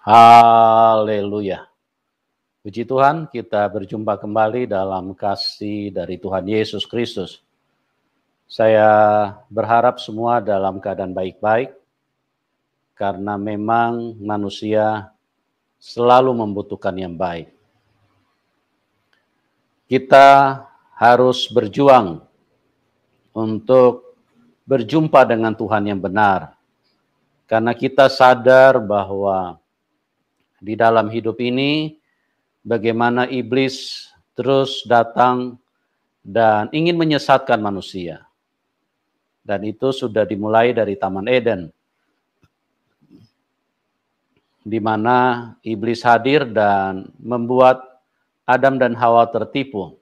Haleluya. Puji Tuhan, kita berjumpa kembali dalam kasih dari Tuhan Yesus Kristus. Saya berharap semua dalam keadaan baik-baik, karena memang manusia selalu membutuhkan yang baik. Kita harus berjuang untuk berjumpa dengan Tuhan yang benar, karena kita sadar bahwa di dalam hidup ini bagaimana iblis terus datang dan ingin menyesatkan manusia. Dan itu sudah dimulai dari Taman Eden, di mana iblis hadir dan membuat Adam dan Hawa tertipu.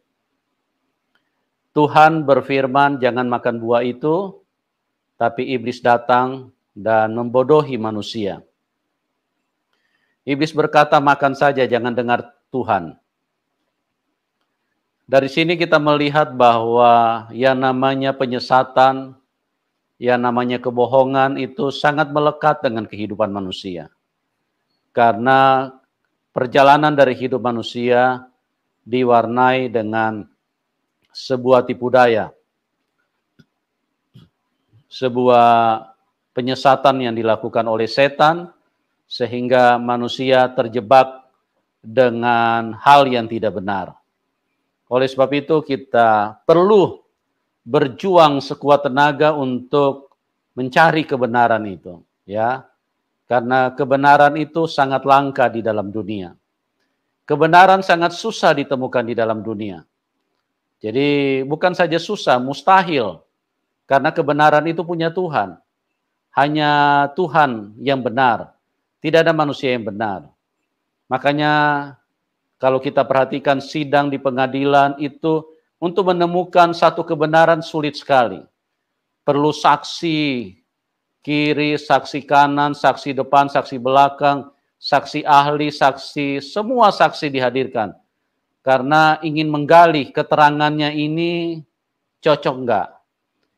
Tuhan berfirman, jangan makan buah itu, tapi iblis datang dan membodohi manusia. Iblis berkata, makan saja, jangan dengar Tuhan. Dari sini kita melihat bahwa yang namanya penyesatan, yang namanya kebohongan itu sangat melekat dengan kehidupan manusia. Karena perjalanan dari hidup manusia diwarnai dengan sebuah tipu daya, sebuah penyesatan yang dilakukan oleh setan, sehingga manusia terjebak dengan hal yang tidak benar. Oleh sebab itu kita perlu berjuang sekuat tenaga untuk mencari kebenaran itu, ya. Karena kebenaran itu sangat langka di dalam dunia. Kebenaran sangat susah ditemukan di dalam dunia. Jadi bukan saja susah, mustahil. Karena kebenaran itu punya Tuhan. Hanya Tuhan yang benar. Tidak ada manusia yang benar. Makanya kalau kita perhatikan sidang di pengadilan itu untuk menemukan satu kebenaran sulit sekali. Perlu saksi kiri, saksi kanan, saksi depan, saksi belakang, saksi ahli, saksi, semua saksi dihadirkan. Karena ingin menggali keterangannya ini cocok enggak.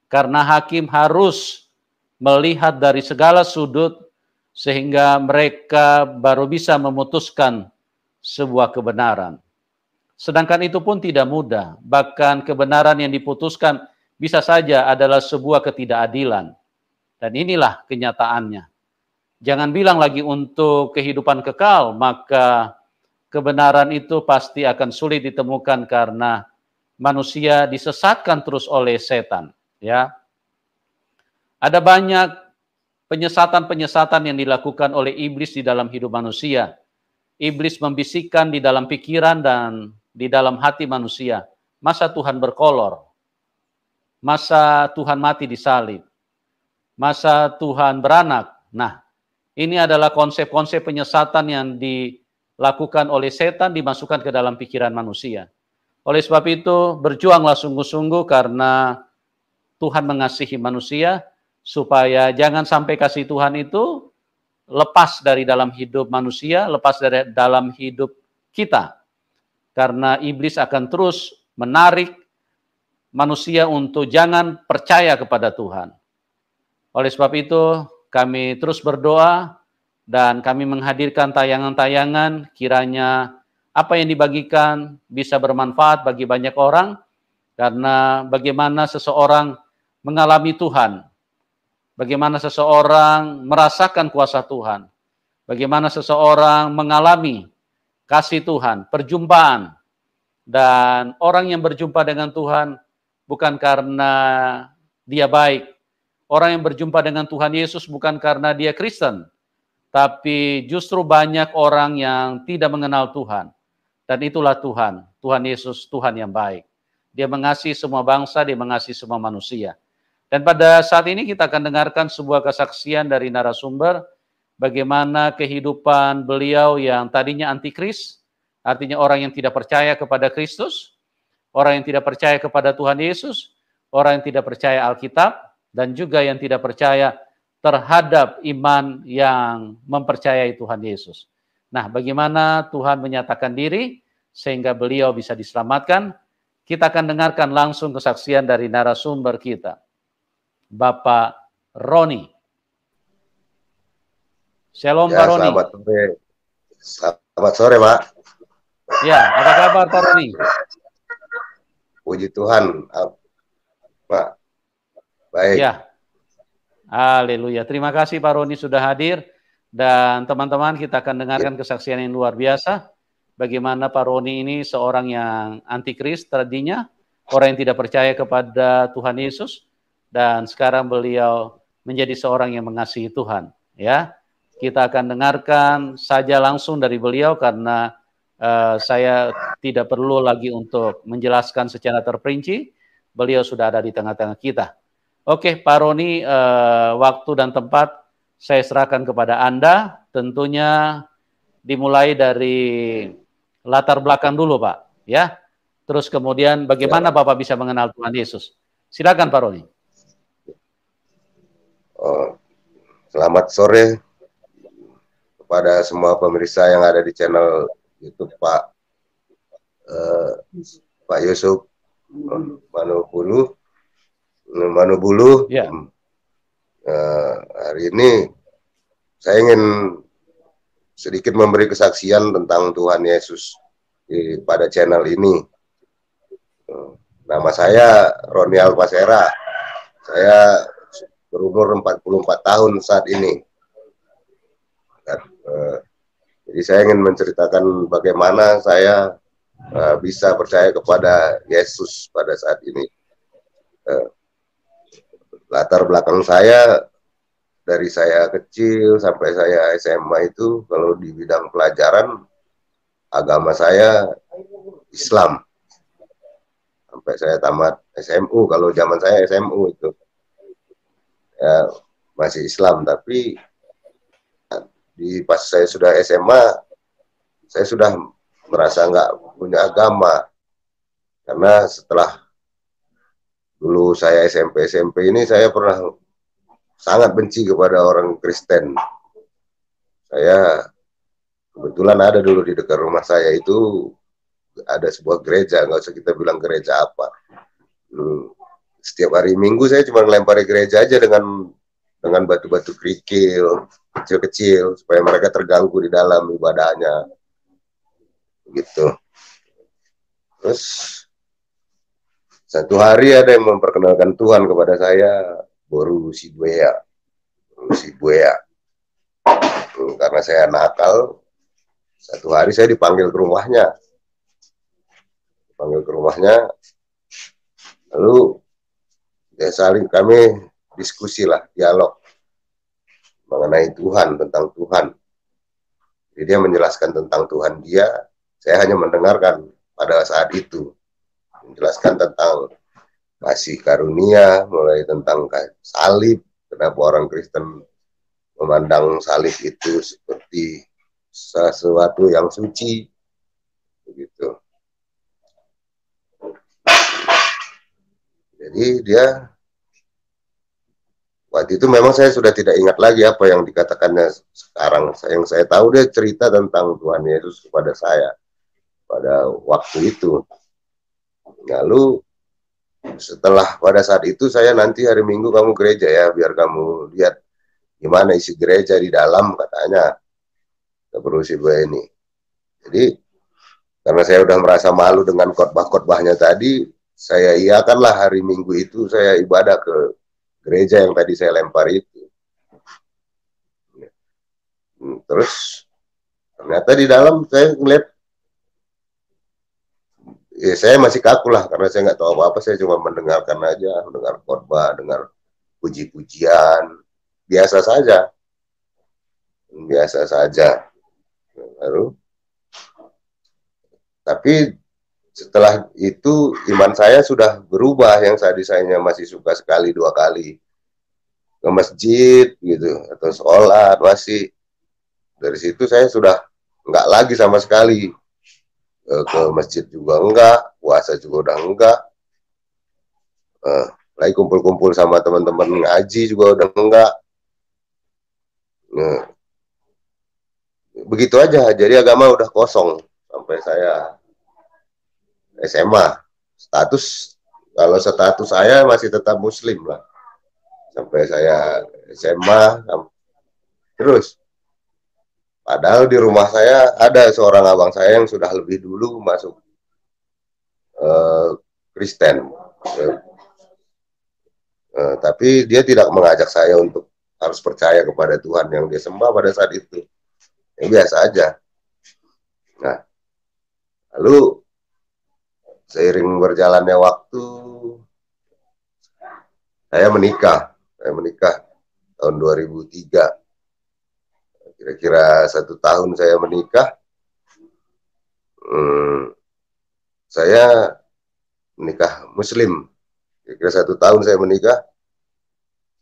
Karena hakim harus melihat dari segala sudut sehingga mereka baru bisa memutuskan sebuah kebenaran. Sedangkan itu pun tidak mudah. Bahkan kebenaran yang diputuskan bisa saja adalah sebuah ketidakadilan. Dan inilah kenyataannya. Jangan bilang lagi untuk kehidupan kekal, maka kebenaran itu pasti akan sulit ditemukan karena manusia disesatkan terus oleh setan. Ya, ada banyak penyesatan-penyesatan yang dilakukan oleh iblis di dalam hidup manusia. Iblis membisikkan di dalam pikiran dan di dalam hati manusia. Masa Tuhan berkolor? Masa Tuhan mati di salib? Masa Tuhan beranak? Nah, ini adalah konsep-konsep penyesatan yang dilakukan oleh setan, dimasukkan ke dalam pikiran manusia. Oleh sebab itu, berjuanglah sungguh-sungguh karena Tuhan mengasihi manusia, supaya jangan sampai kasih Tuhan itu lepas dari dalam hidup manusia, lepas dari dalam hidup kita. Karena iblis akan terus menarik manusia untuk jangan percaya kepada Tuhan. Oleh sebab itu, kami terus berdoa dan kami menghadirkan tayangan-tayangan, kiranya apa yang dibagikan bisa bermanfaat bagi banyak orang, karena bagaimana seseorang mengalami Tuhan, bagaimana seseorang merasakan kuasa Tuhan, bagaimana seseorang mengalami kasih Tuhan, perjumpaan. Dan orang yang berjumpa dengan Tuhan bukan karena dia baik. Orang yang berjumpa dengan Tuhan Yesus bukan karena dia Kristen. Tapi justru banyak orang yang tidak mengenal Tuhan. Dan itulah Tuhan, Tuhan Yesus, Tuhan yang baik. Dia mengasihi semua bangsa, dia mengasihi semua manusia. Dan pada saat ini kita akan dengarkan sebuah kesaksian dari narasumber bagaimana kehidupan beliau yang tadinya antikris, artinya orang yang tidak percaya kepada Kristus, orang yang tidak percaya kepada Tuhan Yesus, orang yang tidak percaya Alkitab, dan juga yang tidak percaya terhadap iman yang mempercayai Tuhan Yesus. Nah, bagaimana Tuhan menyatakan diri sehingga beliau bisa diselamatkan? Kita akan dengarkan langsung kesaksian dari narasumber kita, Bapak Roni. Shalom Ya, Pak Roni. selamat sore. Selamat sore, Pak. Ya, apa kabar Pak Roni? Puji Tuhan, Pak. Baik. Ya, haleluya. Terima kasih Pak Roni sudah hadir. Dan teman-teman, kita akan dengarkan kesaksian yang luar biasa. Bagaimana Pak Roni ini seorang yang antikris tadinya, orang yang tidak percaya kepada Tuhan Yesus, dan sekarang beliau menjadi seorang yang mengasihi Tuhan. Ya, kita akan dengarkan saja langsung dari beliau karena saya tidak perlu lagi untuk menjelaskan secara terperinci. Beliau sudah ada di tengah-tengah kita. Oke, Pak Roni, waktu dan tempat saya serahkan kepada Anda. Tentunya dimulai dari latar belakang dulu, Pak. Ya, terus kemudian bagaimana Ya. Bapak bisa mengenal Tuhan Yesus? Silakan, Pak Roni. Selamat sore kepada semua pemirsa yang ada di channel YouTube Pak Yusuf Manubulu. Ya. Hari ini saya ingin sedikit memberi kesaksian tentang Tuhan Yesus pada channel ini. Nama saya Roni Alpasera. Saya berumur 44 tahun saat ini. Jadi saya ingin menceritakan bagaimana saya bisa percaya kepada Yesus pada saat ini. Latar belakang saya dari saya kecil sampai saya SMA itu kalau di bidang pelajaran agama saya Islam sampai saya tamat SMU. Kalau zaman saya SMU itu ya masih Islam, tapi pas saya sudah SMA saya sudah merasa nggak punya agama karena setelah dulu saya SMP ini saya pernah sangat benci kepada orang Kristen. Saya kebetulan ada dulu di dekat rumah saya itu ada sebuah gereja, nggak usah kita bilang gereja apa. Setiap hari Minggu saya cuma ngelempari gereja aja dengan batu-batu kerikil kecil-kecil supaya mereka terganggu di dalam ibadahnya, gitu. Terus satu hari ada yang memperkenalkan Tuhan kepada saya, Boru Sibuya. Karena saya nakal, satu hari saya dipanggil ke rumahnya. Lalu ya saling kami diskusi lah, dialog mengenai Tuhan, tentang Tuhan. Jadi dia menjelaskan tentang Tuhan dia, saya hanya mendengarkan pada saat itu. Menjelaskan tentang kasih karunia, mulai tentang salib, kenapa orang Kristen memandang salib itu seperti sesuatu yang suci, begitu. Jadi dia waktu itu memang saya sudah tidak ingat lagi apa yang dikatakannya sekarang. Yang saya tahu dia cerita tentang Tuhan Yesus kepada saya pada waktu itu. Lalu setelah pada saat itu saya nanti hari Minggu kamu gereja ya, biar kamu lihat gimana isi gereja di dalam, katanya Berusi ini. Jadi karena saya udah merasa malu dengan khotbah-khotbahnya tadi, saya iakanlah hari Minggu itu saya ibadah ke gereja yang tadi saya lempar itu. Terus ternyata di dalam saya ngeliat, ya saya masih kaku lah karena saya nggak tahu apa-apa, saya cuma mendengarkan aja, mendengar khotbah, dengar puji-pujian, biasa saja. Lalu, tapi setelah itu iman saya sudah berubah, yang saya masih suka sekali 2 kali ke masjid gitu atau sholat, masih dari situ saya sudah nggak lagi sama sekali ke masjid juga enggak, puasa juga udah enggak, lagi kumpul-kumpul sama teman-teman ngaji juga udah enggak. Begitu aja, jadi agama udah kosong sampai saya SMA. Kalau status saya masih tetap muslim lah sampai saya SMA. Terus Padahal di rumah saya ada seorang abang saya yang sudah lebih dulu masuk Kristen. Tapi dia tidak mengajak saya untuk harus percaya kepada Tuhan yang dia sembah pada saat itu. Yang biasa aja. Nah, lalu seiring berjalannya waktu, saya menikah. Saya menikah tahun 2003. Kira-kira 1 tahun saya menikah. Saya menikah Muslim. Kira-kira 1 tahun saya menikah,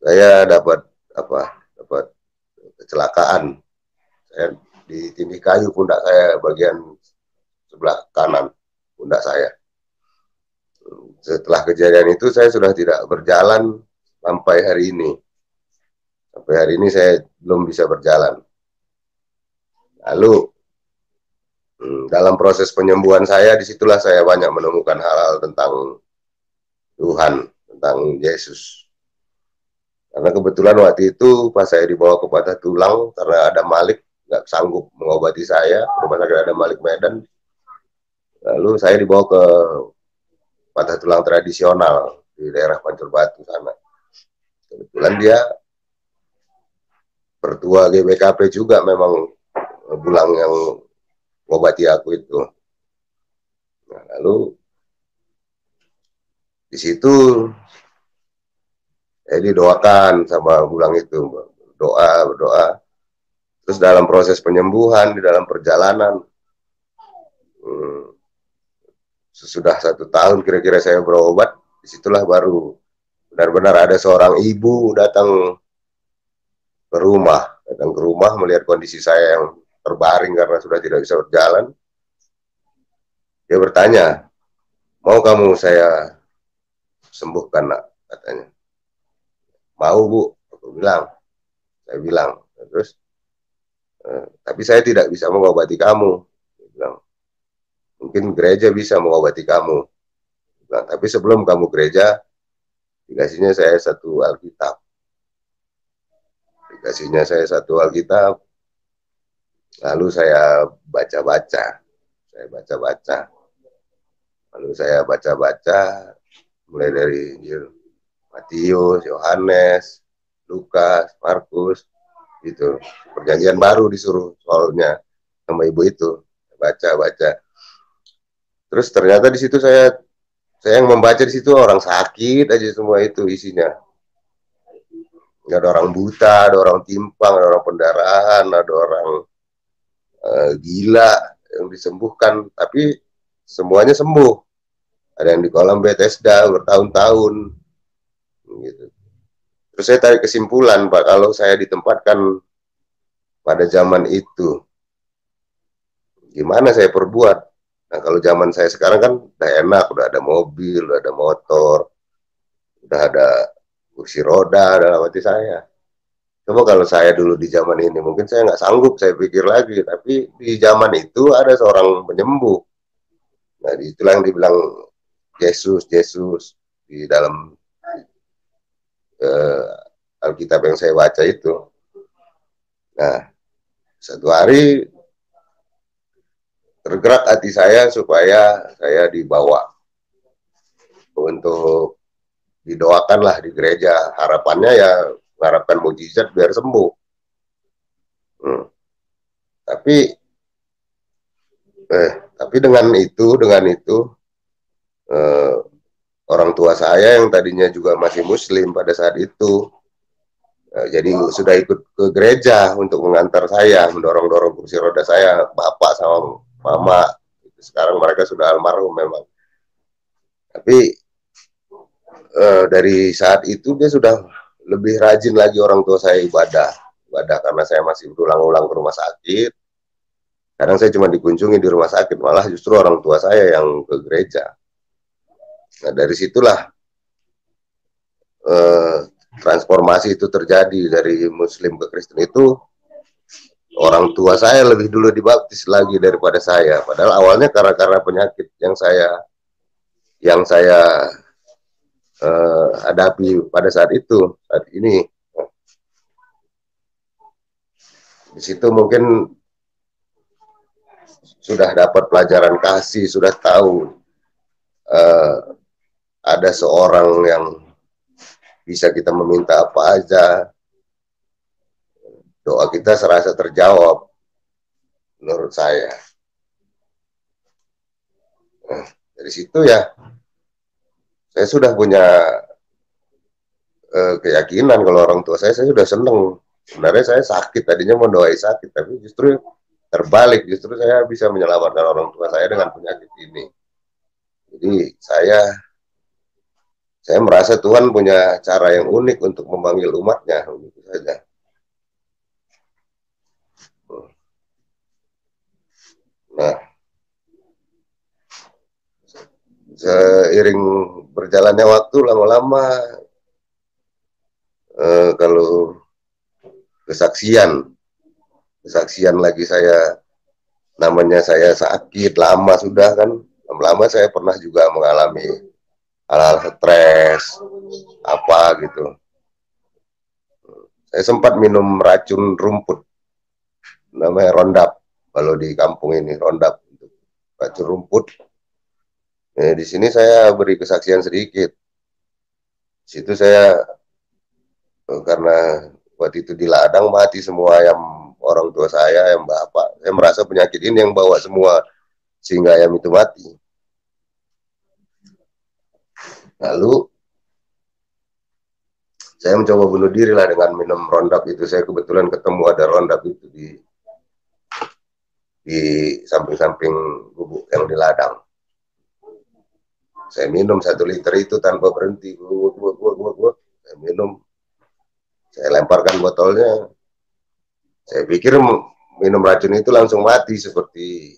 saya dapat kecelakaan. Saya ditindih kayu pundak saya bagian sebelah kanan pundak saya. Setelah kejadian itu saya sudah tidak berjalan sampai hari ini. Sampai hari ini saya belum bisa berjalan. Lalu dalam proses penyembuhan saya, disitulah saya banyak menemukan hal-hal tentang Tuhan, tentang Yesus. Karena kebetulan waktu itu pas saya dibawa ke Patah Tulang, karena ada Malik nggak sanggup mengobati saya, rumah sakit ada Malik Medan. Lalu saya dibawa ke Patah Tulang tradisional di daerah Pancur Batu sana. Kebetulan dia pertua GBKP juga, memang bulang yang mengobati aku itu. Nah, lalu di situ saya didoakan sama bulang itu, berdoa. Terus dalam proses penyembuhan, di dalam perjalanan, sesudah 1 tahun kira-kira saya berobat, disitulah baru benar-benar ada seorang ibu datang ke rumah melihat kondisi saya yang terbaring karena sudah tidak bisa berjalan. Dia bertanya, mau kamu saya sembuhkan, nak? Katanya. Mau, Bu. Saya bilang. Terus, tapi saya tidak bisa mengobati kamu. Dia bilang, mungkin gereja bisa mengobati kamu. Bilang, tapi sebelum kamu gereja, dikasihnya saya satu Alkitab. Lalu saya baca-baca. Lalu saya baca-baca, mulai dari Injil Matius, Yohanes, Lukas, Markus, gitu. Perjanjian baru disuruh soalnya sama ibu itu. Baca-baca. Terus ternyata di situ saya yang membaca di situ orang sakit aja semua itu isinya. Nggak ada orang buta, ada orang timpang, ada orang pendarahan, ada orang gila yang disembuhkan, tapi semuanya sembuh. Ada yang di kolam Bethesda bertahun-tahun gitu. Terus saya tarik kesimpulan, Pak, kalau saya ditempatkan pada zaman itu, gimana saya perbuat? Nah, kalau zaman saya sekarang kan udah enak, udah ada mobil, udah ada motor, udah ada kursi roda dalam hati saya. Coba kalau saya dulu di zaman ini, mungkin saya nggak sanggup, saya pikir lagi. Tapi di zaman itu ada seorang penyembuh. Nah, itulah yang dibilang Yesus di dalam Alkitab yang saya baca itu. Nah, satu hari tergerak hati saya supaya saya dibawa untuk didoakanlah di gereja. Harapannya ya mengharapkan mujizat biar sembuh. Tapi dengan itu orang tua saya yang tadinya juga masih Muslim pada saat itu, jadi sudah ikut ke gereja untuk mengantar saya, mendorong-dorong kursi roda saya, bapak sama mama. Sekarang mereka sudah almarhum memang. Tapi dari saat itu dia sudah lebih rajin lagi orang tua saya ibadah karena saya masih berulang-ulang ke rumah sakit. Kadang saya cuma dikunjungi di rumah sakit, malah justru orang tua saya yang ke gereja. Nah, dari situlah transformasi itu terjadi dari Muslim ke Kristen itu. Orang tua saya lebih dulu dibaptis lagi daripada saya. Padahal awalnya karena penyakit yang saya hadapi pada saat ini. Di situ mungkin sudah dapat pelajaran kasih, sudah tahu ada seorang yang bisa kita meminta apa aja, doa kita serasa terjawab menurut saya. Nah, dari situ ya saya sudah punya keyakinan kalau orang tua saya sudah seneng. Sebenarnya saya sakit, tadinya mau doai sakit, tapi justru terbalik, justru saya bisa menyelamatkan orang tua saya dengan penyakit ini. Jadi saya merasa Tuhan punya cara yang unik untuk memanggil umatnya, begitu saja. Nah, seiring berjalannya waktu, lama-lama kalau kesaksian lagi saya, namanya saya sakit lama sudah kan, lama-lama saya pernah juga mengalami hal-hal stres apa gitu. Saya sempat minum racun rumput, namanya Rondap. Kalau di kampung ini Rondap, racun rumput. Di sini saya beri kesaksian sedikit. Di situ saya karena waktu itu di ladang mati semua ayam orang tua saya, ayam bapak. Saya merasa penyakit ini yang bawa semua sehingga ayam itu mati. Lalu saya mencoba bunuh diri lah dengan minum Rondap itu. Saya kebetulan ketemu ada Rondap itu di samping-samping gubuk yang di ladang. Saya minum 1 liter itu tanpa berhenti. Saya minum. Saya lemparkan botolnya. Saya pikir minum racun itu langsung mati seperti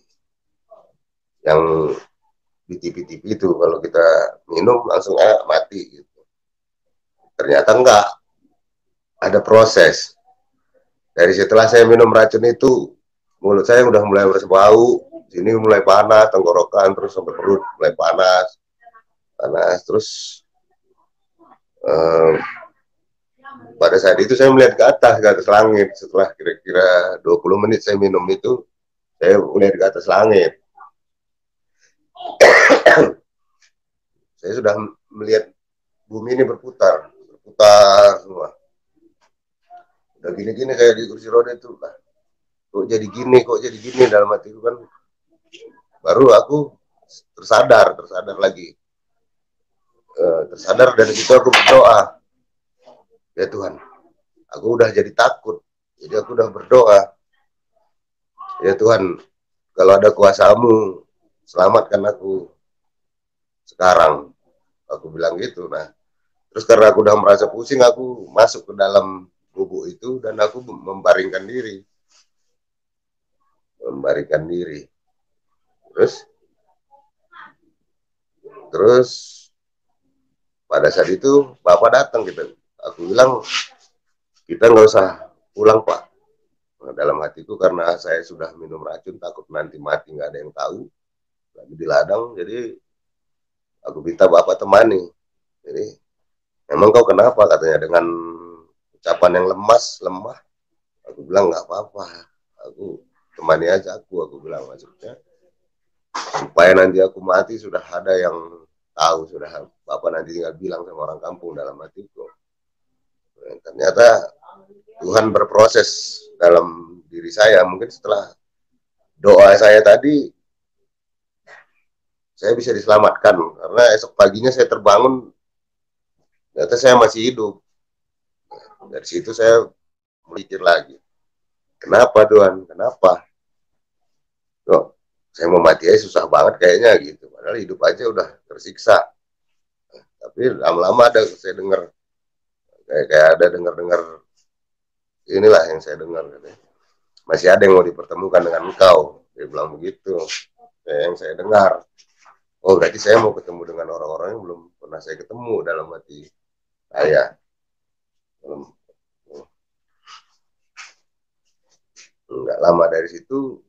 yang di TV-TV itu. Kalau kita minum langsung mati gitu. Ternyata enggak. Ada proses. Dari setelah saya minum racun itu, mulut saya udah mulai berbau, sini mulai panas, tenggorokan, terus sampai perut mulai panas. Terus pada saat itu saya melihat ke atas langit. Setelah kira-kira 20 menit saya minum itu, saya melihat ke atas langit. Saya sudah melihat bumi ini berputar semua. Udah gini-gini saya di kursi roda itu, kok jadi gini dalam hati itu kan. Baru aku tersadar lagi. Tersadar dari situ aku berdoa. Ya Tuhan, aku udah jadi takut. Jadi aku udah berdoa. Ya Tuhan, kalau ada kuasa-Mu, selamatkan aku sekarang. Aku bilang gitu. Nah, terus karena aku udah merasa pusing, aku masuk ke dalam gubuk itu dan aku membaringkan diri. Terus pada saat itu Bapak datang gitu. Aku bilang, kita nggak usah pulang Pak. Nah, dalam hatiku karena saya sudah minum racun, takut nanti mati nggak ada yang tahu. Lagi di ladang, jadi aku minta Bapak temani. Jadi, memang kau kenapa? Katanya dengan ucapan yang lemah. Aku bilang nggak apa-apa. Aku temani aja aku bilang maksudnya. Supaya nanti aku mati sudah ada yang tahu, sudah Bapak nanti tinggal bilang sama orang kampung dalam hatiku. Dan ternyata Tuhan berproses dalam diri saya. Mungkin setelah doa saya tadi, saya bisa diselamatkan. Karena esok paginya saya terbangun, ternyata saya masih hidup. Dari situ saya mikir lagi, kenapa Tuhan? Kenapa? Kok saya mau mati aja susah banget kayaknya gitu. Padahal hidup aja udah tersiksa. Tapi lama-lama ada saya dengar, kayak ada dengar inilah yang saya dengar. Masih ada yang mau dipertemukan dengan engkau. Dia bilang begitu. Yang saya dengar. Oh berarti saya mau ketemu dengan orang-orang yang belum pernah saya ketemu dalam hati saya. Enggak lama dari situ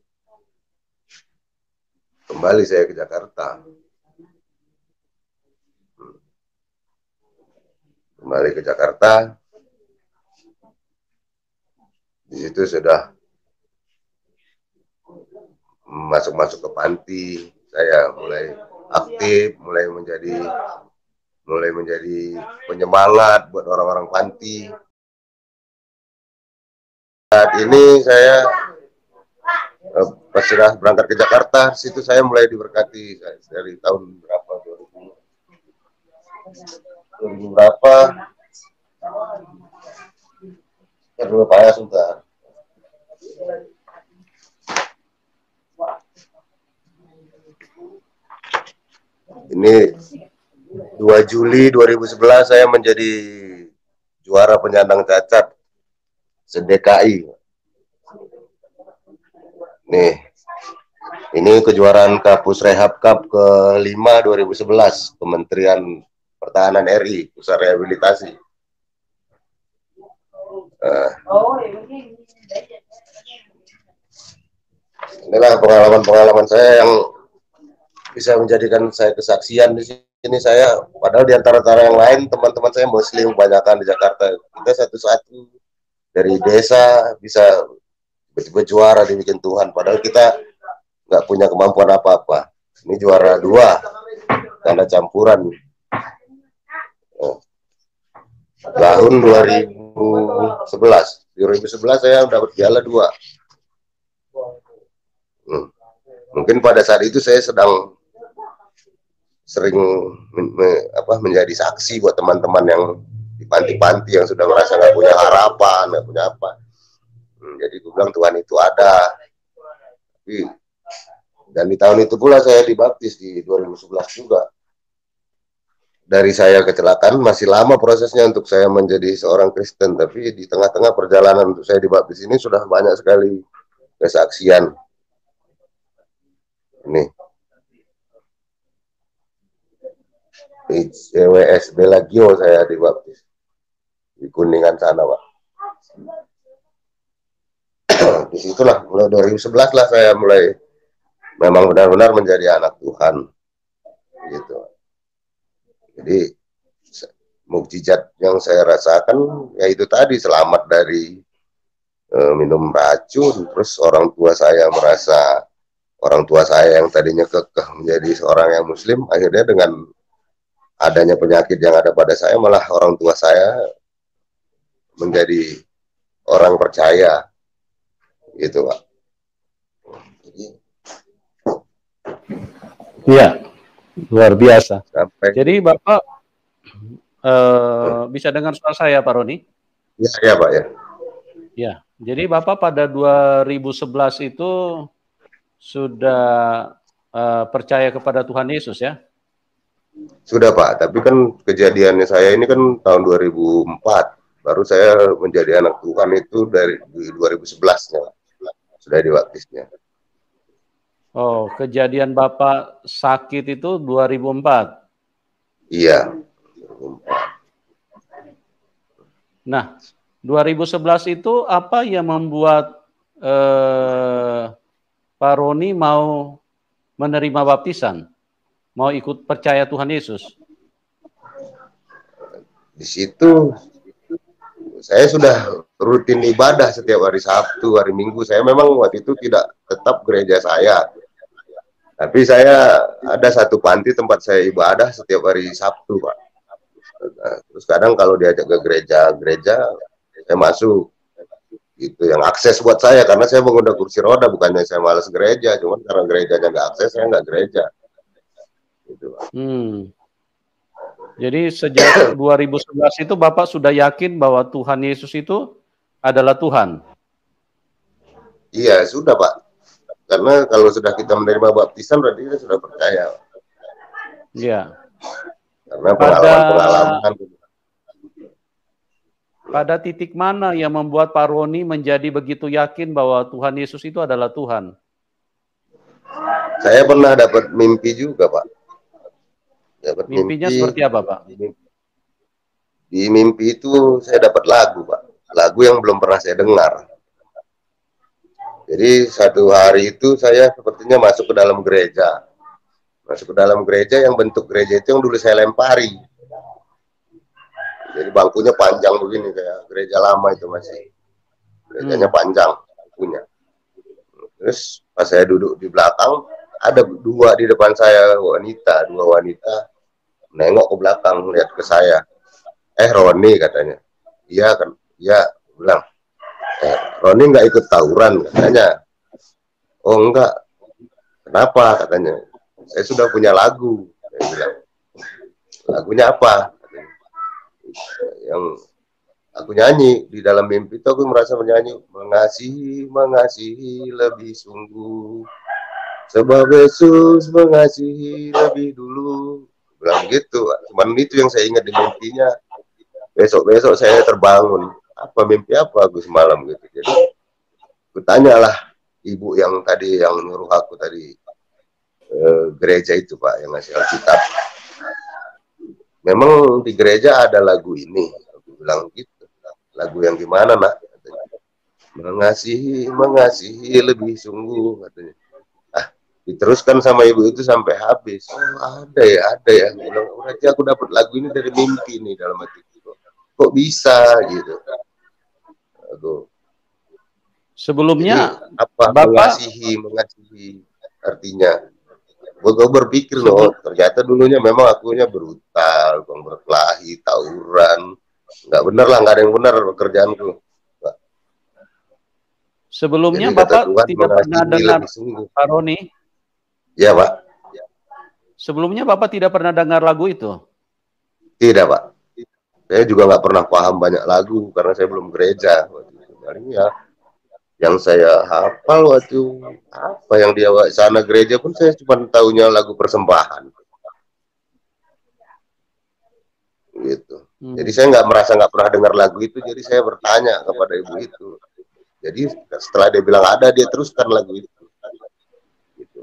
kembali saya ke Jakarta. Di situ sudah masuk-masuk ke panti, saya mulai aktif, mulai menjadi penyemangat buat orang-orang panti. Saat ini saya pas sudah berangkat ke Jakarta, situ saya mulai diberkati dari tahun berapa, 2000 berapa, kedua payah sudah. Ini 2 Juli 2011 saya menjadi juara penyandang cacat se-DKI. Nih, ini kejuaraan Kapus Rehab Cup ke-5 2011, Kementerian Pertahanan RI, Pusat Rehabilitasi. Inilah pengalaman-pengalaman saya yang bisa menjadikan saya kesaksian di sini. Saya, padahal di antara yang lain, teman-teman saya Muslim, kebanyakan di Jakarta. Kita satu-satu dari desa bisa berjuara dibikin Tuhan, padahal kita nggak punya kemampuan apa-apa. Ini juara 2 karena campuran. Tahun 2011 saya dapat piala 2. Mungkin pada saat itu saya sedang sering menjadi saksi buat teman-teman yang di panti-panti yang sudah merasa nggak punya harapan, nggak punya apa. Jadi gue bilang Tuhan itu ada. Dan di tahun itu pula saya dibaptis di 2011 juga. Dari saya kecelakaan masih lama prosesnya untuk saya menjadi seorang Kristen, tapi di tengah-tengah perjalanan untuk saya dibaptis ini sudah banyak sekali kesaksian. Ini di CWS Belagio saya dibaptis di Kuningan sana, Pak. Disitulah mulai 2011 lah saya mulai memang benar-benar menjadi anak Tuhan, gitu. Jadi mukjizat yang saya rasakan yaitu tadi, selamat dari minum racun. Terus orang tua saya yang tadinya kekeh menjadi seorang yang Muslim, akhirnya dengan adanya penyakit yang ada pada saya, malah orang tua saya menjadi orang percaya, gitu, Pak. Iya, luar biasa. Jadi Bapak Hmm. bisa dengar suara saya, Pak Roni? Ya, Pak, ya. Ya, jadi Bapak pada 2011 itu sudah percaya kepada Tuhan Yesus, ya? Sudah, Pak, tapi kan kejadiannya saya ini kan tahun 2004, baru saya menjadi anak Tuhan itu dari 2011-nya, sudah dibaptisnya. Oh, kejadian Bapak sakit itu 2004? Iya. Nah, 2011 itu apa yang membuat Pak Roni mau menerima baptisan? Mau ikut percaya Tuhan Yesus? Di situ saya sudah rutin ibadah setiap hari Sabtu, hari Minggu. Saya memang waktu itu tidak tetap gereja saya, tapi saya ada satu panti tempat saya ibadah setiap hari Sabtu, Pak. Nah, terus kadang kalau diajak ke gereja saya masuk. Itu yang akses buat saya, karena saya menggunakan kursi roda, bukannya saya malas gereja, cuman karena gerejanya nggak akses, saya nggak gereja. Gitu, Pak. Jadi sejak 2011 itu Bapak sudah yakin bahwa Tuhan Yesus itu adalah Tuhan? Iya, sudah, Pak. Karena kalau sudah kita menerima baptisan berarti kita sudah percaya. Iya. Karena pengalaman-pengalaman. Pada titik mana yang membuat Pak Roni menjadi begitu yakin bahwa Tuhan Yesus itu adalah Tuhan? Saya pernah dapat mimpi juga, Pak. Mimpinya seperti apa, Pak? Di mimpi itu saya dapat lagu, Pak. Lagu yang belum pernah saya dengar. Jadi satu hari itu saya sepertinya masuk ke dalam gereja. Masuk ke dalam gereja, yang bentuk gereja itu yang dulu saya lempari. Jadi bangkunya panjang begini, kayak gereja lama itu masih. Gerejanya panjang bangkunya. Terus Pas saya duduk di belakang, ada dua di depan saya, dua wanita nengok ke belakang, lihat ke saya. Roni katanya. Iya kan, iya bilang. Roni nggak ikut tawuran katanya. Oh enggak, kenapa katanya? Saya sudah punya lagu. Saya bilang, lagunya apa? Katanya. Yang aku nyanyi di dalam mimpi itu, aku merasa menyanyi, mengasihi, mengasihi lebih sungguh, sebab Yesus mengasihi lebih dulu. Bilang gitu, cuman itu yang saya ingat di mimpinya. Besok-besok saya terbangun, apa mimpi apa aku semalam gitu. Jadi aku tanyalah ibu yang tadi yang nyuruh aku tadi gereja itu Pak, yang ngasih Alkitab. Memang di gereja ada lagu ini, aku bilang gitu. Lagu yang gimana nak? Katanya. Mengasihi, mengasihi lebih sungguh katanya. Ah, diteruskan sama ibu itu sampai habis. Oh, ada ya, ada ya. Bilang, berarti aku dapat lagu ini dari mimpi nih dalam hatiku. Kok bisa gitu? Aduh. Sebelumnya Jadi apa Bapak mengasihi artinya? Gue berpikir loh, ternyata dulunya memang akunya brutal, berkelahi, tawuran, nggak bener lah, nggak ada yang benar pekerjaanku. sebelumnya Jadi kata Bapak Tuhan tidak pernah mengasihi dengar, lebih sungguh. Pak Roni, Ya Pak, sebelumnya Bapak tidak pernah dengar lagu itu? tidak Pak. Saya juga nggak pernah paham banyak lagu karena saya belum gereja. Paling ya, yang saya hafal waktu apa yang dia sana gereja pun saya cuma tahunya lagu persembahan. Gitu. Jadi saya nggak pernah dengar lagu itu, jadi saya bertanya kepada ibu itu. Jadi setelah dia bilang ada, dia teruskan lagu itu. Gitu.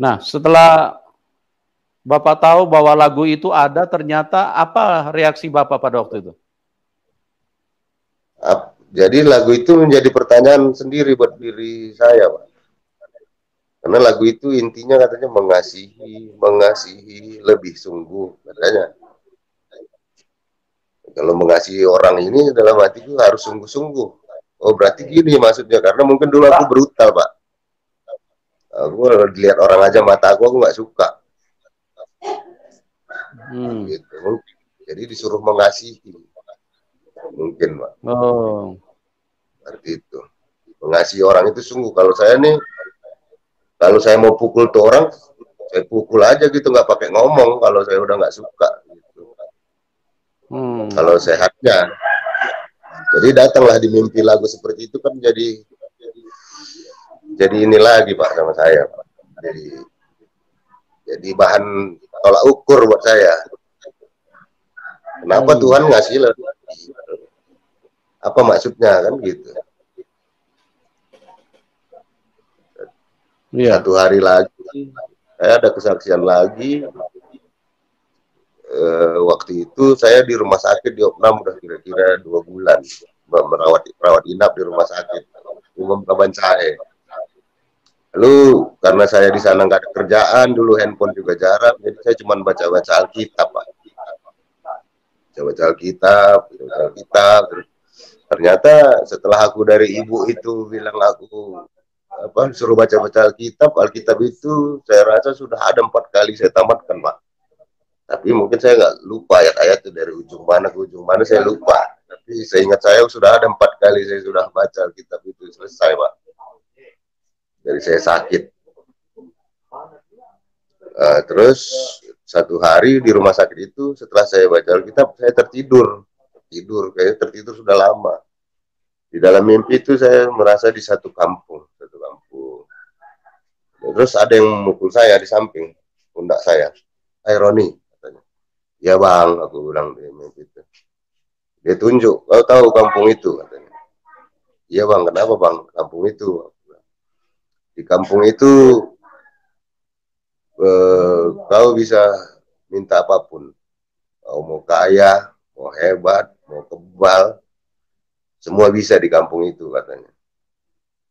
Nah, setelah Bapak tahu bahwa lagu itu ada, ternyata apa reaksi Bapak pada waktu itu? Jadi lagu itu menjadi pertanyaan sendiri buat diri saya, Pak. Karena lagu itu intinya katanya mengasihi, mengasihi lebih sungguh, katanya. Kalau mengasihi orang ini dalam hatiku harus sungguh-sungguh. Oh berarti gini maksudnya, karena mungkin dulu aku brutal, Pak. Aku dilihat orang aja mata aku nggak suka. Gitu. Jadi disuruh mengasihi. Mungkin, Pak. Oh. Seperti itu. Mengasihi orang itu sungguh. Kalau saya nih, kalau saya mau pukul tuh orang, saya pukul aja gitu, nggak pakai ngomong kalau saya udah nggak suka. Gitu. Kalau sehatnya. Jadi datanglah di mimpi lagu seperti itu kan jadi ini lagi Pak sama saya, Pak. Jadi bahan tolak ukur buat saya. Kenapa Tuhan ngasih lebih? Apa maksudnya kan gitu? Satu hari lagi, saya ada kesaksian lagi. Waktu itu saya di rumah sakit di Opnam udah kira-kira 2 bulan merawat inap di rumah sakit Umum Kabancahe. Lalu karena saya di sana nggak ada kerjaan, dulu handphone juga jarang, jadi saya cuma baca-baca Alkitab, Pak. Baca Alkitab. Ternyata setelah aku dari ibu itu bilang aku suruh baca-baca Alkitab itu saya rasa sudah ada 4 kali saya tamatkan, Pak. Tapi mungkin saya nggak lupa ayat-ayat itu dari ujung mana ke ujung mana, saya lupa. Tapi saya ingat saya sudah ada 4 kali saya sudah baca Alkitab itu selesai, Pak. Dari saya sakit. Terus satu hari di rumah sakit itu setelah saya baca Alkitab saya tertidur, kayaknya tertidur sudah lama. Di dalam mimpi itu saya merasa di satu kampung. Terus ada yang memukul saya di samping pundak saya. Hai Roni, katanya. Ya bang, aku bilang di mimpi itu. Dia tunjuk, kau tahu kampung itu, katanya. Iya bang, kenapa bang? Kampung itu. Di kampung itu kau bisa minta apapun. Kau mau kaya, mau hebat, mau kebal, semua bisa di kampung itu, katanya.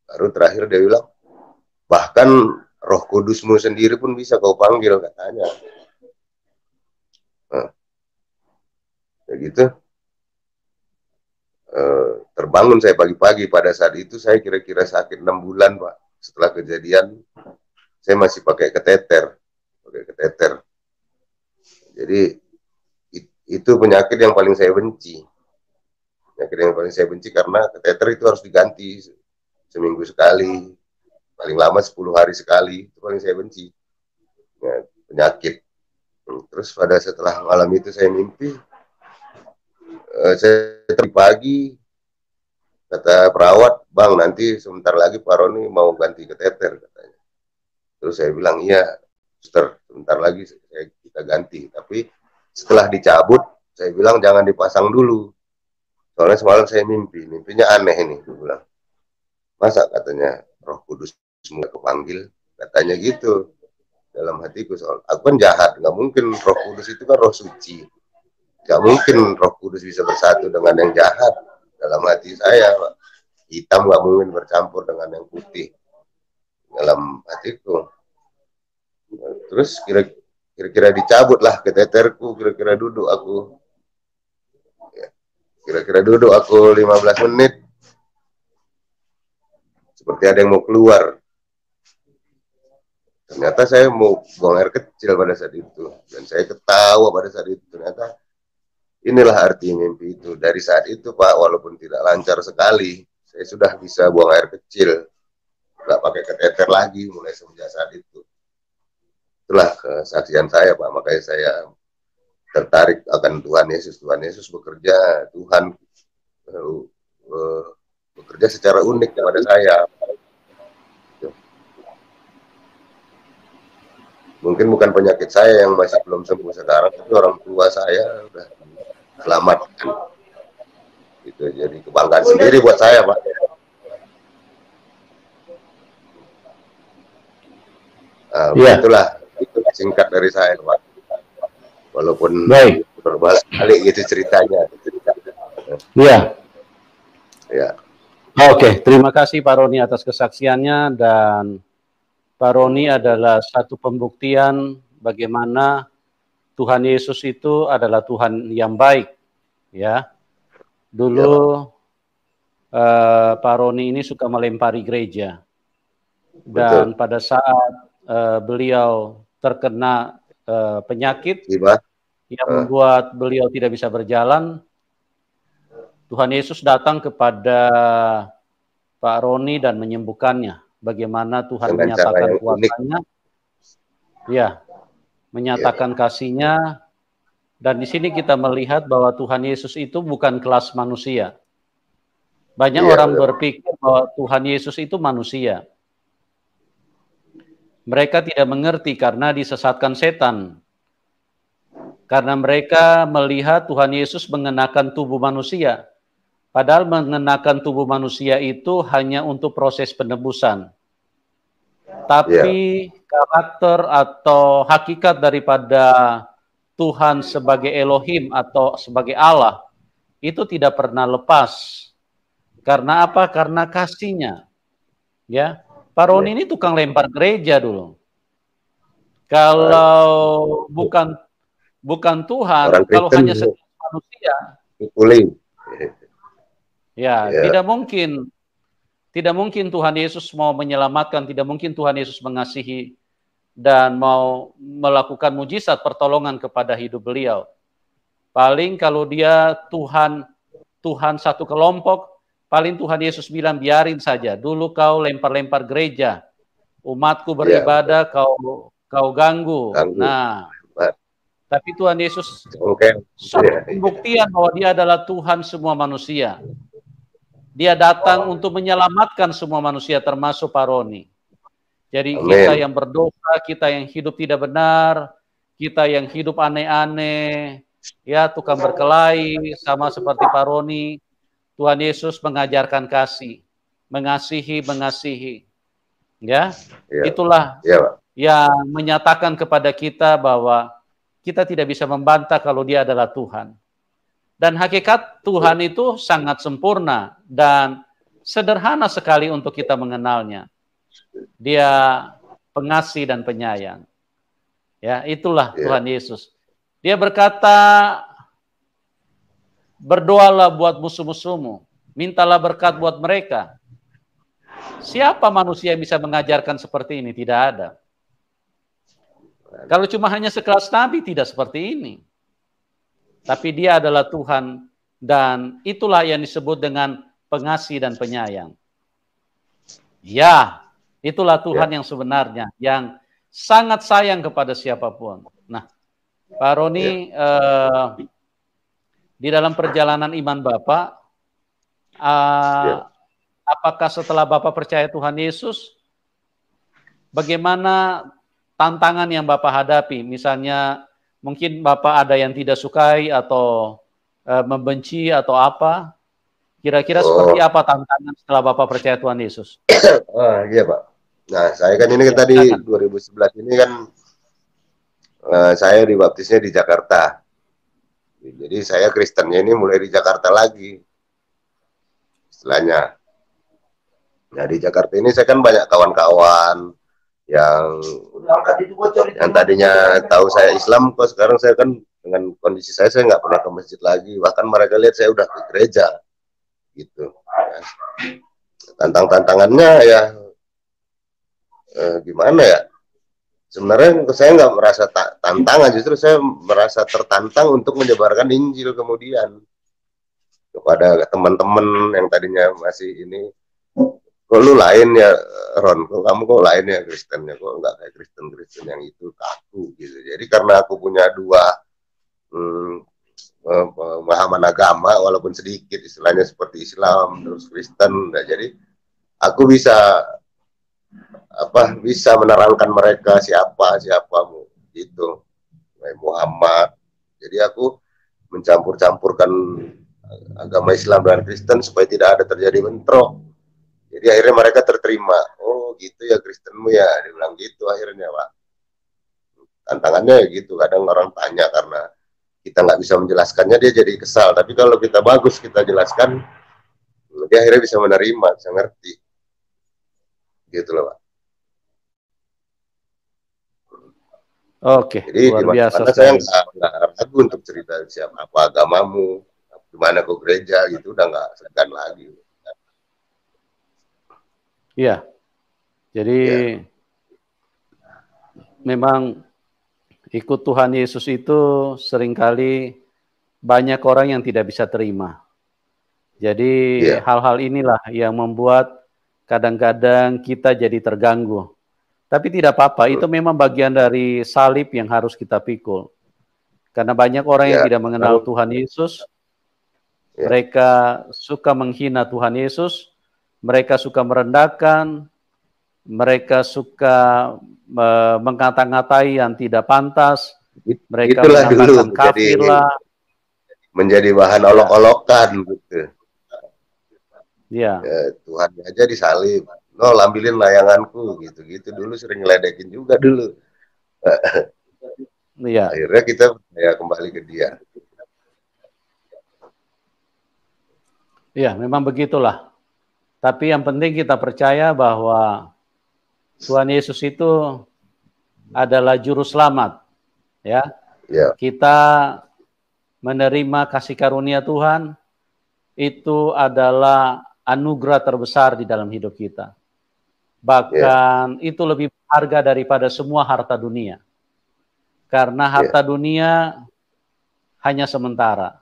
Baru terakhir dia bilang, bahkan Roh Kudusmu sendiri pun bisa kau panggil, katanya. Nah, kayak gitu. terbangun saya pagi-pagi. Pada saat itu saya kira-kira sakit 6 bulan, Pak. Setelah kejadian saya masih pakai kateter. Jadi itu penyakit yang paling saya benci. Penyakit yang paling saya benci karena kateter itu harus diganti seminggu sekali, paling lama 10 hari sekali. Itu paling saya benci, ya, penyakit. Terus setelah malam itu saya mimpi, saya pagi kata perawat, "Bang, nanti sebentar lagi Pak Roni mau ganti kateter," katanya. Terus saya bilang, "Iya, suster, sebentar lagi kita ganti." Tapi setelah dicabut, saya bilang jangan dipasang dulu. Soalnya semalam saya mimpinya aneh ini. Dia bilang, "Masa," katanya, "Roh Kudus semua kepanggil?" Katanya gitu dalam hatiku. Soal aku kan jahat, nggak mungkin. Roh Kudus itu kan roh suci, nggak mungkin Roh Kudus bisa bersatu dengan yang jahat. Dalam hati saya, Pak, hitam nggak mungkin bercampur dengan yang putih dalam hatiku. Terus kira-kira dicabut lah kateterku, kira-kira duduk aku 15 menit seperti ada yang mau keluar. Ternyata saya mau buang air kecil pada saat itu, dan saya ketawa pada saat itu. Ternyata inilah arti mimpi itu. Dari saat itu, Pak, walaupun tidak lancar sekali, saya sudah bisa buang air kecil, nggak pakai kateter lagi mulai semenjak saat itu. Itulah kesaksian saya, Pak. Makanya saya tertarik akan Tuhan Yesus. Tuhan Yesus bekerja, Tuhan bekerja secara unik kepada saya. Mungkin bukan penyakit saya yang masih belum sembuh sekarang, tapi orang tua saya udah selamatkan. Itu jadi kebanggaan sendiri buat saya, Pak. Itulah itu singkat dari saya, Pak. Walaupun berbalik gitu ceritanya. Iya. Ya. Oke, terima kasih Pak Roni atas kesaksiannya, dan Pak Roni adalah satu pembuktian bagaimana Tuhan Yesus itu adalah Tuhan yang baik, ya. Dulu Pak Roni ini suka melempari gereja, dan pada saat beliau terkena penyakit yang membuat beliau tidak bisa berjalan, Tuhan Yesus datang kepada Pak Roni dan menyembuhkannya. Bagaimana Tuhan menyatakan kuasanya, ya, menyatakan kasihnya. Dan di sini kita melihat bahwa Tuhan Yesus itu bukan kelas manusia. Banyak orang berpikir bahwa Tuhan Yesus itu manusia. Mereka tidak mengerti karena disesatkan setan. Karena mereka melihat Tuhan Yesus mengenakan tubuh manusia. Padahal mengenakan tubuh manusia itu hanya untuk proses penebusan. Tapi karakter atau hakikat daripada Tuhan sebagai Elohim atau sebagai Allah itu tidak pernah lepas. Karena apa? Karena kasihnya. Ya, Pak Roni ini tukang lempar gereja dulu. Kalau bukan Tuhan, kalau hanya sekedar manusia, ya, tidak mungkin Tuhan Yesus mau menyelamatkan, tidak mungkin Tuhan Yesus mengasihi dan mau melakukan mujizat pertolongan kepada hidup beliau. Paling kalau dia Tuhan satu kelompok, paling Tuhan Yesus bilang, biarin saja, dulu kau lempar-lempar gereja, umatku beribadah, kau ganggu. Nah, tapi Tuhan Yesus suatu pembuktian bahwa dia adalah Tuhan semua manusia. Dia datang untuk menyelamatkan semua manusia, termasuk Pak Roni. Jadi kita yang berdosa, kita yang hidup tidak benar, kita yang hidup aneh-aneh, ya, tukang berkelahi, sama seperti Pak Roni, Tuhan Yesus mengajarkan kasih, mengasihi. Ya, itulah yang menyatakan kepada kita bahwa kita tidak bisa membantah kalau dia adalah Tuhan. Dan hakikat Tuhan itu sangat sempurna dan sederhana sekali untuk kita mengenalnya. Dia pengasih dan penyayang. Ya, itulah Tuhan Yesus. Dia berkata, berdoalah buat musuh-musuhmu, mintalah berkat buat mereka. Siapa manusia yang bisa mengajarkan seperti ini? Tidak ada. Kalau cuma hanya sekelas Nabi, tidak seperti ini. Tapi dia adalah Tuhan, dan itulah yang disebut dengan pengasih dan penyayang. Ya, itulah Tuhan yang sebenarnya, yang sangat sayang kepada siapapun. Nah, Pak Roni, di dalam perjalanan iman Bapak, apakah setelah Bapak percaya Tuhan Yesus, bagaimana tantangan yang Bapak hadapi? Misalnya, mungkin Bapak ada yang tidak sukai atau membenci atau apa? Kira-kira seperti apa tantangan setelah Bapak percaya Tuhan Yesus? Iya Pak. Nah, saya kan ini kan tadi 2011 ini kan saya dibaptisnya di Jakarta. Jadi saya Kristennya ini mulai di Jakarta lagi, istilahnya. Nah, di Jakarta ini saya kan banyak kawan-kawan yang tadinya tahu saya Islam, kok sekarang saya kan dengan kondisi saya nggak pernah ke masjid lagi. Bahkan mereka lihat saya udah ke gereja, gitu. Ya. Tantangannya ya gimana ya? Sebenarnya saya nggak merasa tantangan, justru saya merasa tertantang untuk menyebarkan Injil kemudian kepada teman-teman yang tadinya masih ini. Kok lu lain ya, Ron? Kok kamu kok lain ya Kristennya? Kok nggak kayak Kristen yang itu, kaku gitu. Jadi karena aku punya dua pemahaman agama, walaupun sedikit, istilahnya seperti Islam terus Kristen, nah, jadi aku bisa menerangkan mereka siapa gitu, Muhammad. Jadi aku mencampur-campurkan agama Islam dan Kristen supaya tidak ada terjadi bentrok. Jadi akhirnya mereka terterima. Oh gitu ya Kristenmu ya, dibilang gitu akhirnya Pak. Tantangannya ya gitu, kadang orang tanya karena kita nggak bisa menjelaskannya, dia jadi kesal. Tapi kalau kita bagus kita jelaskan, dia akhirnya bisa menerima, bisa ngerti. Gitu loh Pak. Oke, jadi luar biasa saya nggak ragu untuk cerita siapa apa agamamu, gimana ke gereja gitu, udah nggak segan lagi. Iya, jadi memang ikut Tuhan Yesus itu seringkali banyak orang yang tidak bisa terima. Jadi hal-hal inilah yang membuat kadang-kadang kita jadi terganggu. Tapi tidak apa-apa, itu memang bagian dari salib yang harus kita pikul. Karena banyak orang yang tidak mengenal Tuhan Yesus, mereka suka menghina Tuhan Yesus, mereka suka merendahkan, mereka suka mengata-ngatai yang tidak pantas, mereka mengatakan kafir lah. Menjadi bahan olok-olokan gitu. Ya. Tuhan aja disalib. No, lambilin layanganku gitu-gitu, dulu sering ngeledekin juga dulu. Iya. Akhirnya kita kembali ke dia. Iya, memang begitulah. Tapi yang penting kita percaya bahwa Tuhan Yesus itu adalah juru selamat. Ya. Kita menerima kasih karunia Tuhan, itu adalah anugerah terbesar di dalam hidup kita. Bahkan itu lebih berharga daripada semua harta dunia. Karena harta dunia hanya sementara.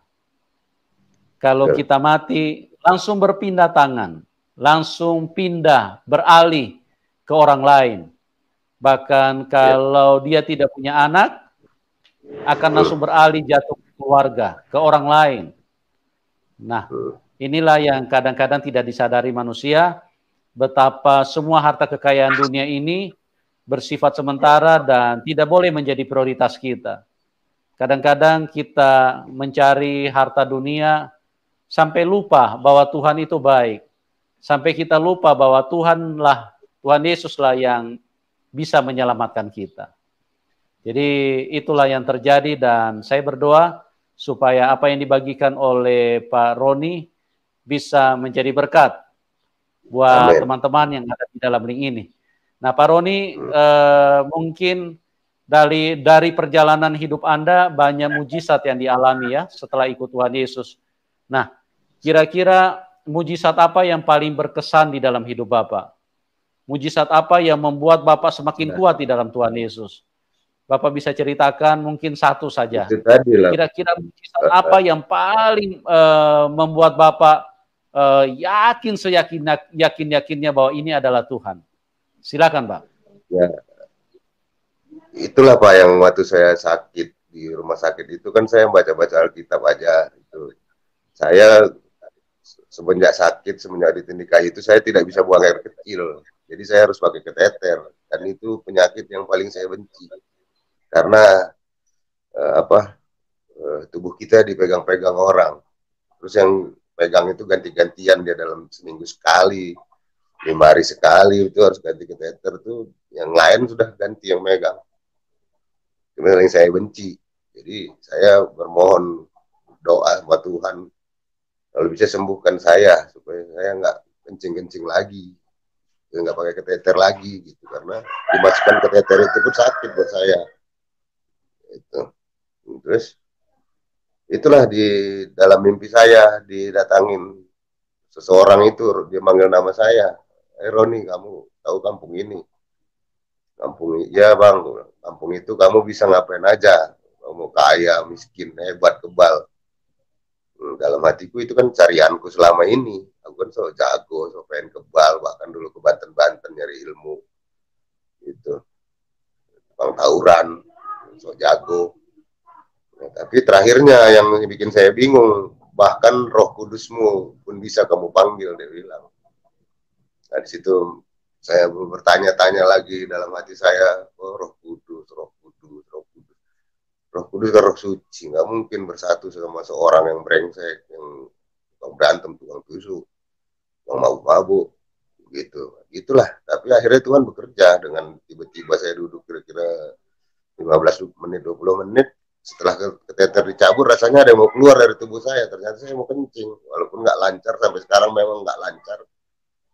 Kalau kita mati, langsung berpindah tangan. Langsung pindah, beralih ke orang lain. Bahkan kalau dia tidak punya anak, akan langsung beralih jatuh ke keluarga, ke orang lain. Nah, inilah yang kadang-kadang tidak disadari manusia, betapa semua harta kekayaan dunia ini bersifat sementara dan tidak boleh menjadi prioritas kita. Kadang-kadang kita mencari harta dunia sampai lupa bahwa Tuhan itu baik. Sampai kita lupa bahwa Tuhan Yesuslah yang bisa menyelamatkan kita. Jadi itulah yang terjadi, dan saya berdoa supaya apa yang dibagikan oleh Pak Roni bisa menjadi berkat buat teman-teman yang ada di dalam link ini. Nah, Pak Roni, mungkin dari perjalanan hidup Anda banyak mujizat yang dialami ya setelah ikut Tuhan Yesus. Nah, kira-kira mujizat apa yang paling berkesan di dalam hidup Bapak? Mujizat apa yang membuat Bapak semakin kuat di dalam Tuhan Yesus? Bapak bisa ceritakan mungkin satu saja. Itu tadi lah. Kira-kira mujizat apa yang paling membuat Bapak yakin seyakin-yakinnya bahwa ini adalah Tuhan? Silakan, Pak. Ya, itulah Pak yang waktu saya sakit di rumah sakit itu kan saya baca-baca Alkitab aja. Itu saya semenjak sakit, semenjak ditindihkan itu saya tidak bisa buang air kecil. Jadi saya harus pakai kateter, dan itu penyakit yang paling saya benci. Karena tubuh kita dipegang-pegang orang. Terus yang pegang itu ganti-gantian, dia dalam seminggu sekali, 5 hari sekali itu harus ganti kateter tuh. Yang lain sudah ganti yang megang. Itu yang saya benci. Jadi saya bermohon doa sama Tuhan, kalau bisa sembuhkan saya supaya saya nggak kencing-kencing lagi, nggak pakai kateter lagi gitu, karena dimasukkan kateter itu pun sakit buat saya. Itu. Terus itulah di dalam mimpi saya didatangin seseorang itu, dia manggil nama saya, Roni, kamu tahu kampung ini? Kampung, ya bang, kampung itu kamu bisa ngapain aja, kamu kaya, miskin, hebat, kebal. Dalam hatiku itu kan carianku selama ini. Aku kan so jago, so pengen kebal, bahkan dulu ke Banten-Banten nyari ilmu. Itu. Bang tawuran, so jago. Nah, tapi terakhirnya yang bikin saya bingung, bahkan Roh Kudusmu pun bisa kamu panggil, dia bilang. Nah, di situ saya bertanya-tanya lagi dalam hati saya, oh Roh Kudus, Roh Kudus, Roh Kudus. Roh Kudus kan roh suci, nggak mungkin bersatu sama seorang yang brengsek, yang berantem, tukang tusuk, yang mabuk-mabuk, gitu. Itulah. Tapi akhirnya Tuhan bekerja dengan tiba-tiba saya duduk kira-kira 15 menit, 20 menit. Setelah kateter dicabut, rasanya ada yang mau keluar dari tubuh saya. Ternyata saya mau kencing, walaupun nggak lancar, sampai sekarang memang nggak lancar.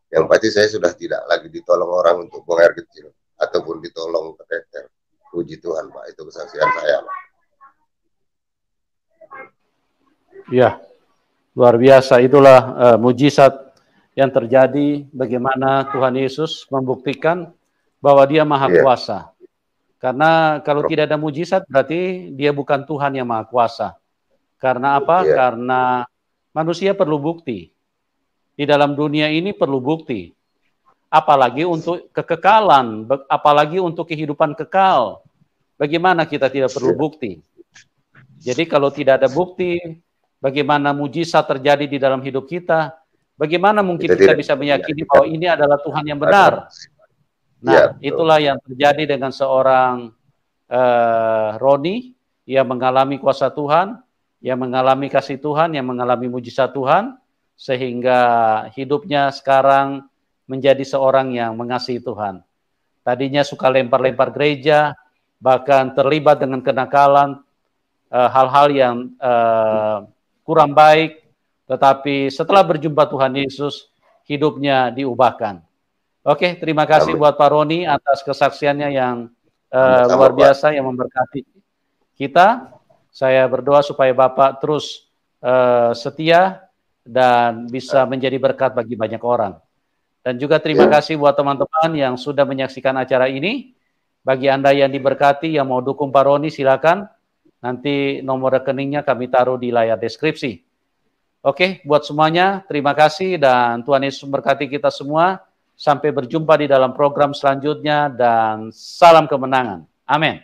Yang pasti saya sudah tidak lagi ditolong orang untuk buang air kecil, ataupun ditolong kateter. Puji Tuhan, Pak. Itu kesaksian saya, Pak. Ya, luar biasa. Itulah mujizat yang terjadi, bagaimana Tuhan Yesus membuktikan bahwa Dia Maha Kuasa. Karena kalau tidak ada mujizat berarti Dia bukan Tuhan yang Maha Kuasa. Karena apa? Karena manusia perlu bukti. Di dalam dunia ini perlu bukti. Apalagi untuk kekekalan, apalagi untuk kehidupan kekal. Bagaimana kita tidak perlu bukti? Jadi kalau tidak ada bukti, bagaimana mujizat terjadi di dalam hidup kita? Bagaimana mungkin kita bisa meyakini bahwa ini adalah Tuhan yang benar? Nah, itulah yang terjadi dengan seorang Roni yang mengalami kuasa Tuhan, yang mengalami kasih Tuhan, yang mengalami mujizat Tuhan, sehingga hidupnya sekarang menjadi seorang yang mengasihi Tuhan. Tadinya suka lempar-lempar gereja, bahkan terlibat dengan kenakalan, hal-hal yang kurang baik, tetapi setelah berjumpa Tuhan Yesus, hidupnya diubahkan. Oke, terima kasih buat Pak Roni atas kesaksiannya yang luar biasa, yang memberkati kita. Saya berdoa supaya Bapak terus setia dan bisa menjadi berkat bagi banyak orang. Dan juga terima kasih buat teman-teman yang sudah menyaksikan acara ini. Bagi Anda yang diberkati, yang mau dukung Pak Roni, silakan. Nanti nomor rekeningnya kami taruh di layar deskripsi. Oke, buat semuanya, terima kasih dan Tuhan Yesus memberkati kita semua. Sampai berjumpa di dalam program selanjutnya dan salam kemenangan. Amin.